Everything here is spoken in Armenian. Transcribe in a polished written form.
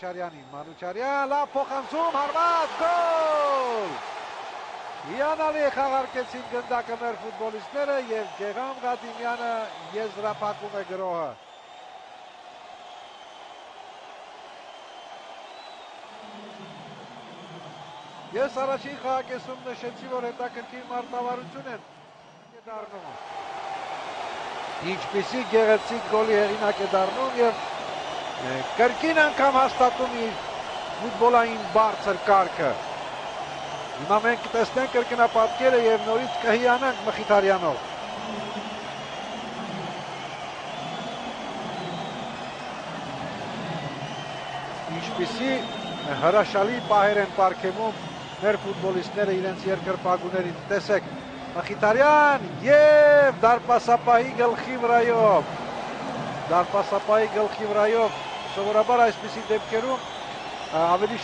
Մանուչարյանին, Մանուչարյան, լավ փոխանցում, հարված, գոլ! Հիանալի խաղարկեցին գնդակը մեր ֆուտբոլիստները եւ Գեգամ Ղադիմյանը եզրափակում է գրոհը։ Ես առաջին խաղակեսում նշեցի, որ հետաքրքիր մարտավարություն են դառնում։ Ինչպիսի գեղեցիկ գոլի հեղինակ է դառնում եւ կրկին անգամ հաստատում իր ֆուտբոլային բարձր կարգը։ Հիմա մենք կտեսնենք կրկնապատկերը եւ նորից կհիանանք Մխիթարյանով։ Ինչպիսի հրաշալի պահեր են պարգևում մեր ֆուտբոլիստները իրենց երկրպագուներին։ Տեսեք, Մխիթարյան եւ դարպասապահի գլխի վրայով։ Դարպասապահի գլխի վրայով սովորաբար այսպիսի դեպքերում ավելի